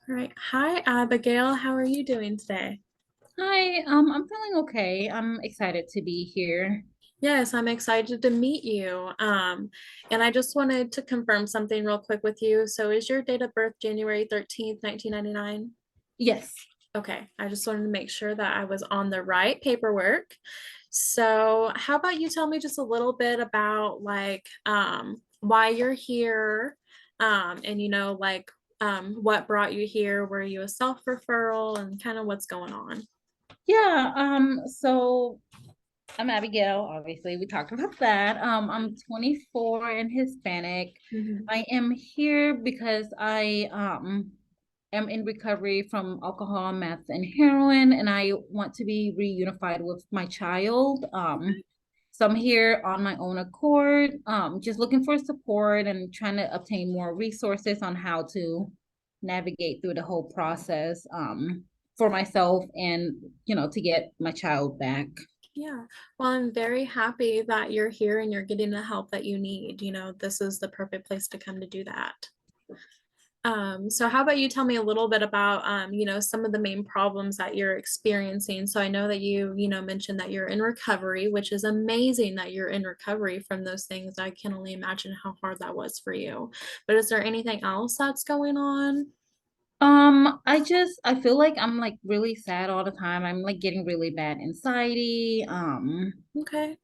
All right. Hi, Abigail. How are you doing today? Hi, I'm feeling okay. I'm excited to be here. Yes, I'm excited to meet you. And I just wanted to confirm something real quick with you. So is your date of birth January 13th, 1999? Yes. Okay, I just wanted to make sure that I was on the right paperwork. So how about you tell me just a little bit about why you're here, and what brought you here? Were you a self-referral and kind of what's going on? Yeah, so I'm Abigail, obviously. We talked about that. I'm 24 and Hispanic. Mhm. I am here because I am in recovery from alcohol, meth, and heroin, and I want to be reunified with my child. So I'm here on my own accord, just looking for support and trying to obtain more resources on how to navigate through the whole process, for myself and, to get my child back. Yeah. Well, I'm very happy that you're here and you're getting the help that you need. This is the perfect place to come to do that. So how about you tell me a little bit about, some of the main problems that you're experiencing? So I know that you mentioned that you're in recovery, which is amazing that you're in recovery from those things. I can only imagine how hard that was for you. But is there anything else that's going on? I feel like I'm like really sad all the time. I'm like getting really bad anxiety, Okay.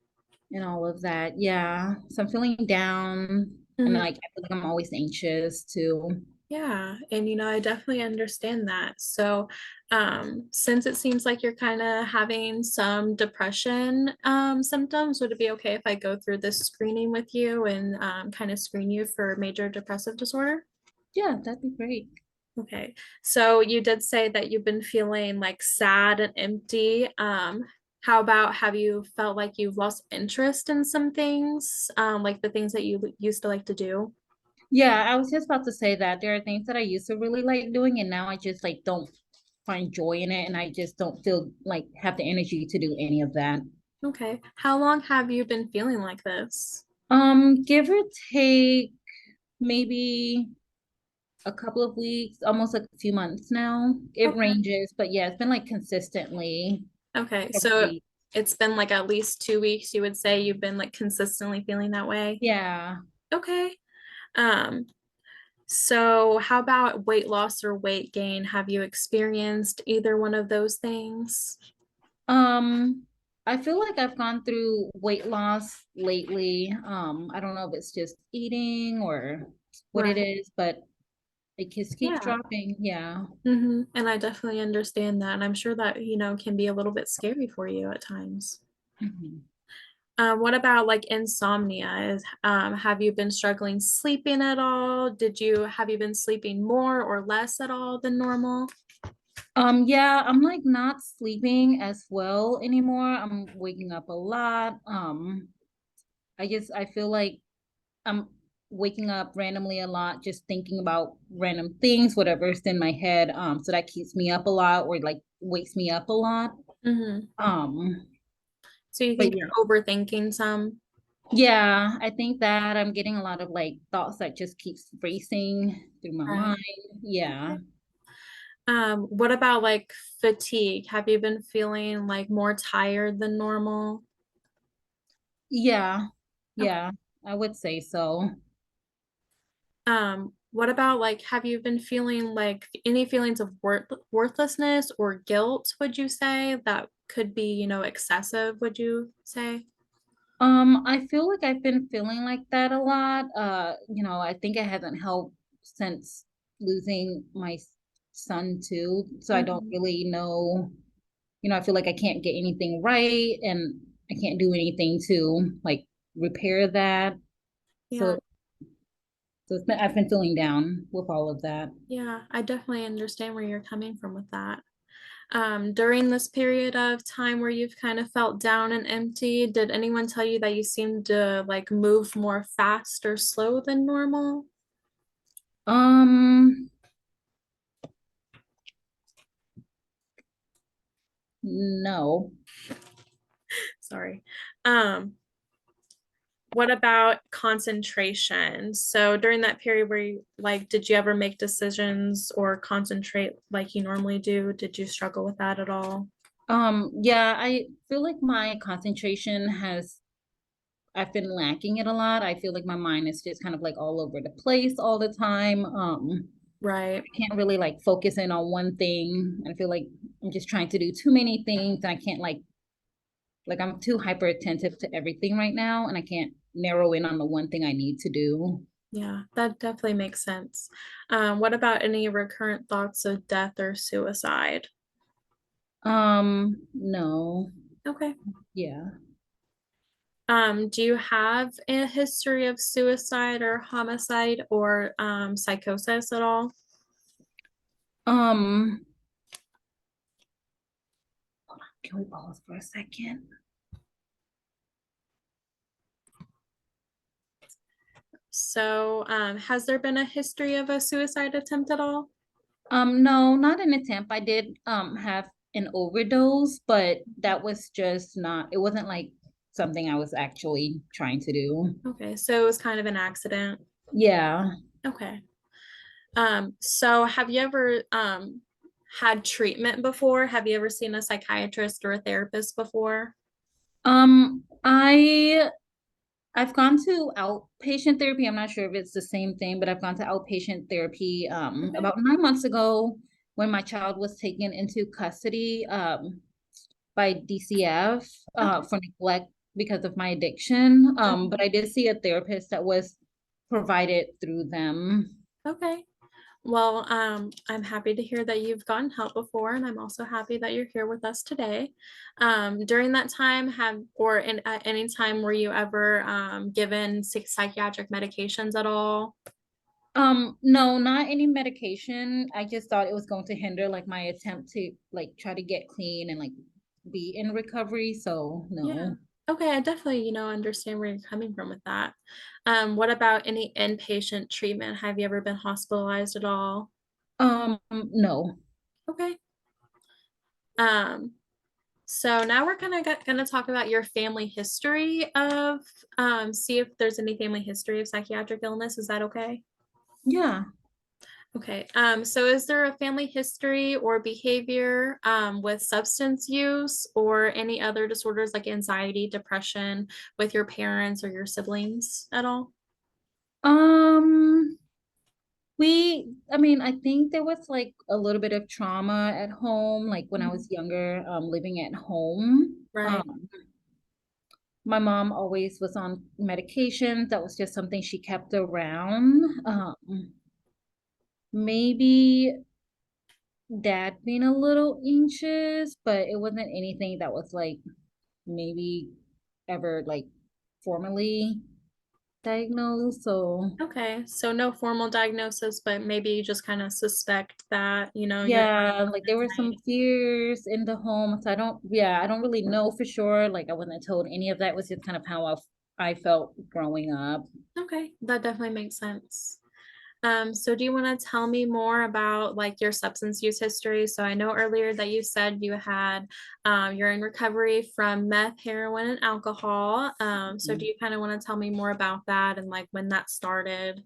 and all of that. Yeah. So I'm feeling down and Mhm. like I feel like I'm always anxious too. Yeah, and I definitely understand that. So, since it seems like you're kind of having some depression symptoms, would it be okay if I go through this screening with you and kind of screen you for major depressive disorder? Yeah, that'd be great. Okay, so you did say that you've been feeling like sad and empty. How about have you felt like you've lost interest in some things, like the things that you used to like to do? Yeah, I was just about to say that there are things that I used to really like doing and now I just like don't find joy in it and I just don't feel like have the energy to do any of that. Okay, how long have you been feeling like this? Give or take maybe a couple of weeks, almost like a few months now. It Okay. ranges, but yeah, it's been like consistently Okay, several so weeks. it's been like at least 2 weeks, you would say you've been like consistently feeling that way? Yeah. Okay. Um, so how about weight loss or weight gain? Have you experienced either one of those things? Um, I feel like I've gone through weight loss lately. I don't know if it's just eating or what it Right. is, but it just keeps Yeah. dropping. Yeah. And I definitely understand that. And I'm sure that, can be a little bit scary for you at times. Mhm. What about like insomnia? Have you been struggling sleeping at all? Have you been sleeping more or less at all than normal? Yeah, I'm like not sleeping as well anymore. I'm waking up a lot. I feel like I'm waking up randomly a lot, just thinking about random things, whatever's in my head. So that keeps me up a lot or like wakes me up a lot. Hmm. Um, So you but think yeah. you're overthinking some? Yeah, I think that I'm getting a lot of like thoughts that just keeps racing through my Right. mind. Yeah. Okay. What about like fatigue? Have you been feeling like more tired than normal? Yeah. Okay. Yeah, I would say so. What about like have you been feeling like any feelings of worthlessness or guilt, would you say that could be, excessive, would you say? I feel like I've been feeling like that a lot. I think it hasn't helped since losing my son too. So I don't Mhm. really know, I feel like I can't get anything right and I can't do anything to like repair that. Yeah. So I've been feeling down with all of that. Yeah, I definitely understand where you're coming from with that. During this period of time where you've kind of felt down and empty, did anyone tell you that you seemed to like move more fast or slow than normal? Um, no. Sorry. Um, what about concentration? So during that period where you like, did you ever make decisions or concentrate like you normally do? Did you struggle with that at all? Yeah, I feel like my concentration has I've been lacking it a lot. I feel like my mind is just kind of like all over the place all the time. Right. I can't really like focus in on one thing. I feel like I'm just trying to do too many things and I can't like I'm too hyper attentive to everything right now and I can't narrow in on the one thing I need to do. Yeah, that definitely makes sense. What about any recurrent thoughts of death or suicide? No. Okay. Yeah. Do you have a history of suicide or homicide or psychosis at all? Um, can we pause for a second? So, has there been a history of a suicide attempt at all? No, not an attempt. I did have an overdose, but that was just not, it wasn't like something I was actually trying to do. Okay, so it was kind of an accident. Yeah. Okay. So have you ever had treatment before? Have you ever seen a psychiatrist or a therapist before? I've gone to outpatient therapy. I'm not sure if it's the same thing, but I've gone to outpatient therapy Okay. about 9 months ago when my child was taken into custody by DCF Okay. for neglect because of my addiction. But Mhm. I did see a therapist that was provided through them. Okay. Well, I'm happy to hear that you've gotten help before, and I'm also happy that you're here with us today. During that time, at any time, were you ever given psychiatric medications at all? No, not any medication. I just thought it was going to hinder like my attempt to like try to get clean and like be in recovery. So Yeah. no. Okay, I definitely, understand where you're coming from with that. What about any inpatient treatment? Have you ever been hospitalized at all? No. Okay. Um, so now we're gonna talk about your family history of see if there's any family history of psychiatric illness. Is that okay? Yeah. Okay. So is there a family history or behavior with substance use or any other disorders like anxiety, depression with your parents or your siblings at all? Um, I mean, I think there was like a little bit of trauma at home, like when I was Mhm. younger, living at home. Right. My mom always was on medication. That was just something she kept around. Maybe dad being a little anxious, but it wasn't anything that was like maybe ever like formally diagnosed. So Okay, so no formal diagnosis, but maybe you just kind of suspect that, you're yeah, like there were some fears in the home. So I don't really know for sure. Like I wasn't told any of that. It was just kind of how I felt growing up. okay, that definitely makes sense. So do you want to tell me more about like your substance use history? So I know earlier that you said you're in recovery from meth, heroin, and alcohol. So do you kind of want to tell me more about that and like when that started?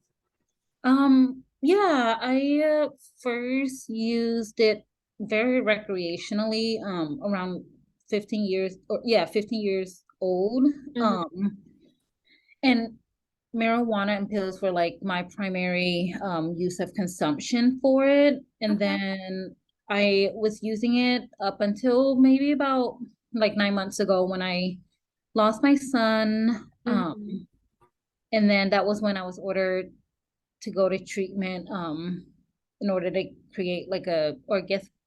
Yeah, I first used it very recreationally, around 15 years, or yeah, 15 years old. Mhm. Um, and marijuana and pills were like my primary use of consumption for it. And Okay. then I was using it up until maybe about like 9 months ago when I lost my son. Mhm. And then that was when I was ordered to go to treatment in order to create like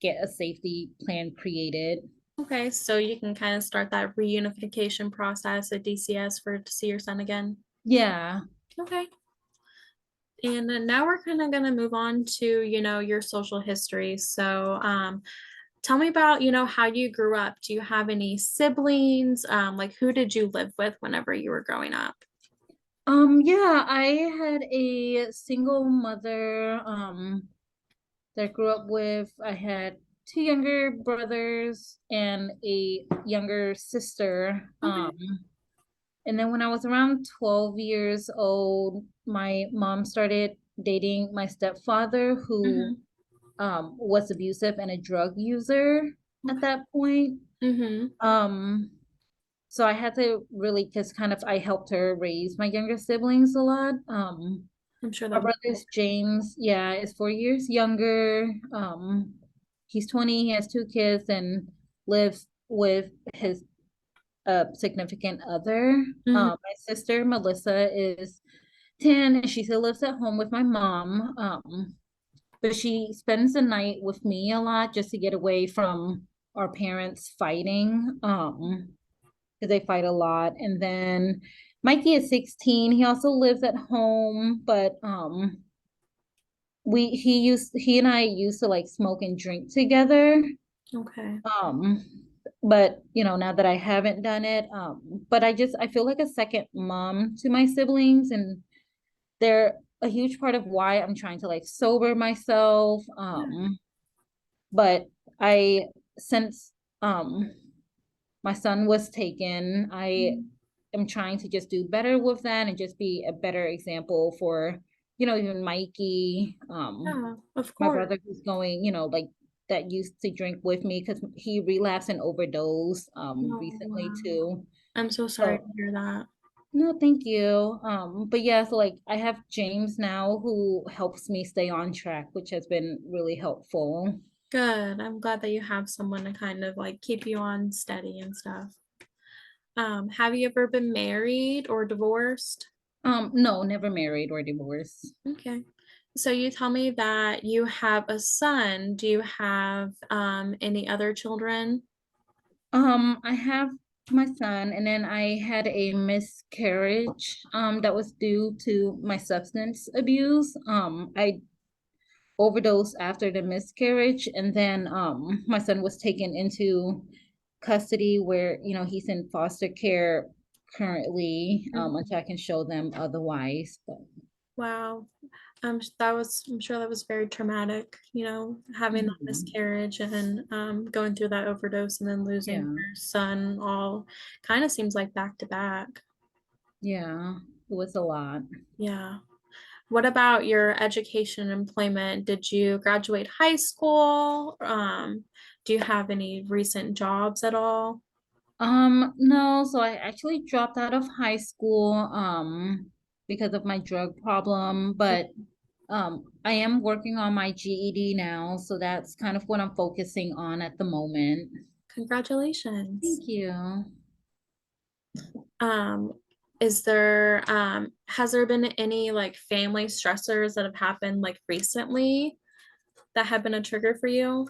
get a safety plan created. Okay, so you can kind of start that reunification process at DCS for to see your son again. Yeah. Okay. And then now we're kind of going to move on to, your social history. So, tell me about, how you grew up. Do you have any siblings? Like, who did you live with whenever you were growing up? Yeah, I had a single mother that I grew up with. I had two younger brothers and a younger sister. Okay. And then when I was around 12 years old, my mom started dating my stepfather, who Mhm. was abusive and a drug user at Okay. that point. Mhm. Um, so I had to really just kind of I helped her raise my younger siblings a lot. I'm sure My that was brother is James, yeah, is 4 years younger. He's 20, he has two kids and lives with his significant other. mhm. My sister Melissa is 10 and she still lives at home with my mom. But she spends the night with me a lot just to get away from our parents fighting. Because they fight a lot. And then Mikey is 16. He also lives at home, but he and I used to like smoke and drink together. Okay. Um, but now that I haven't done it, but I feel like a second mom to my siblings, and they're a huge part of why I'm trying to like sober myself. Yeah. But I since um my son was taken, I Mhm. am trying to just do better with that and just be a better example for, even Mikey, Yeah, of my course. brother who's going, like that used to drink with me because he relapsed and overdosed Oh, recently wow. too. I'm so sorry to So hear that. no, thank you. But yeah, so like I have James now who helps me stay on track, which has been really helpful. Good. I'm glad that you have someone to kind of like keep you on steady and stuff. Have you ever been married or divorced? No, never married or divorced. Okay. So you tell me that you have a son. Do you have any other children? I have my son, and then I had a miscarriage, that was due to my substance abuse. I overdosed after the miscarriage, and then my son was taken into custody where, he's in foster care currently, Mhm. until I can show them otherwise. But Wow. I'm sure that was very traumatic, having that mhm, miscarriage and going through that overdose and then losing yeah, your son all kind of seems like back to back. yeah, it was a lot. Yeah. What about your education and employment? Did you graduate high school? Do you have any recent jobs at all? No, so I actually dropped out of high school because of my drug problem, but I am working on my GED now, so that's kind of what I'm focusing on at the moment. Congratulations. Thank you. Um, has there been any like family stressors that have happened like recently that have been a trigger for you?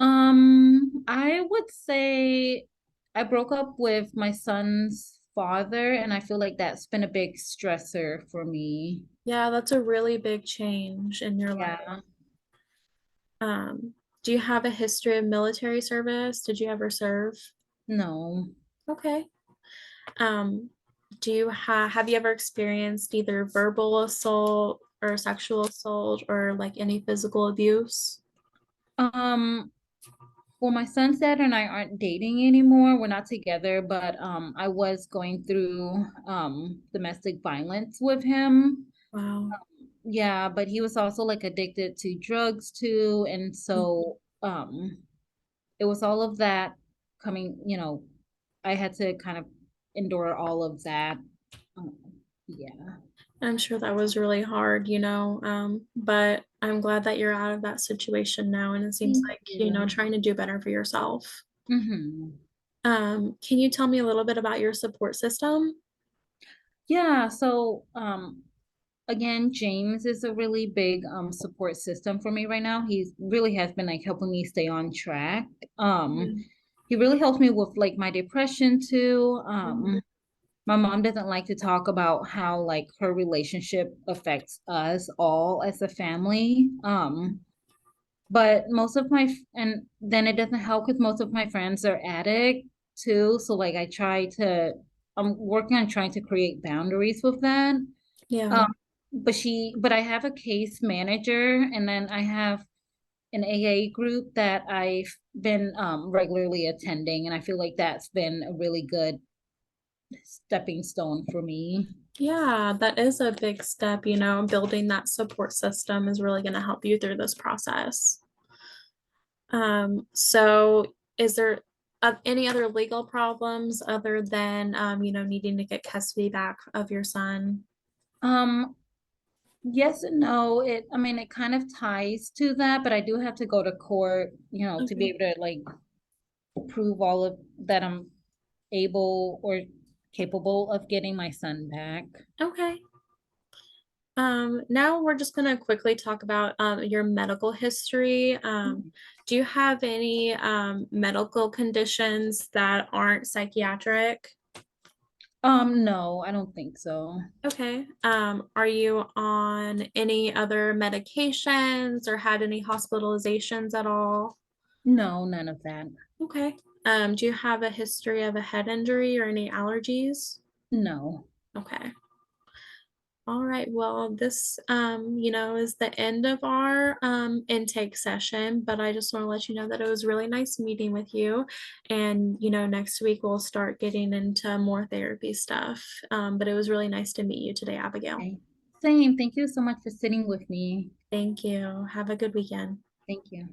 I would say I broke up with my son's father, and I feel like that's been a big stressor for me. Yeah, that's a really big change in your life. Yeah, Do you have a history of military service? Did you ever serve? no. Okay. Um, have you ever experienced either verbal assault or sexual assault or like any physical abuse? Um, Well, my son's dad and I aren't dating anymore. We're not together, but I was going through domestic violence with him. Wow. Yeah, but he was also like addicted to drugs too, and Mhm. so it was all of that coming, I had to kind of endure all of that. Um, yeah. I'm sure that was really hard, but I'm glad that you're out of that situation now, and it seems Thank like, you. trying to do better for yourself. Hmm. Can you tell me a little bit about your support system? Yeah, so again, James is a really big support system for me right now. He's really has been like helping me stay on track. Um Mhm. he really helps me with like my depression too. Mhm. My mom doesn't like to talk about how like her relationship affects us all as a family. But and then it doesn't help because most of my friends are addicts too. So like I'm working on trying to create boundaries with that. Yeah, Um, but I have a case manager, and then I have an AA group that I've been regularly attending, and I feel like that's been a really good stepping stone for me. Yeah, that is a big step, building that support system is really going to help you through this process. So is there any other legal problems other than, needing to get custody back of your son? Um, yes and no. I mean, it kind of ties to that, but I do have to go to court, to be Okay. able to like prove all of that I'm able or capable of getting my son back. Okay. Now we're just going to quickly talk about your medical history. Do you have any medical conditions that aren't psychiatric? No, I don't think so. Okay. Are you on any other medications or had any hospitalizations at all? No, none of that. Okay. Do you have a history of a head injury or any allergies? No. Okay. All right. Well, this, is the end of our intake session, but I just want to let you know that it was really nice meeting with you. And, next week we'll start getting into more therapy stuff. But it was really nice to meet you today, Abigail. Okay. Same. Thank you so much for sitting with me. Thank you. Have a good weekend. Thank you.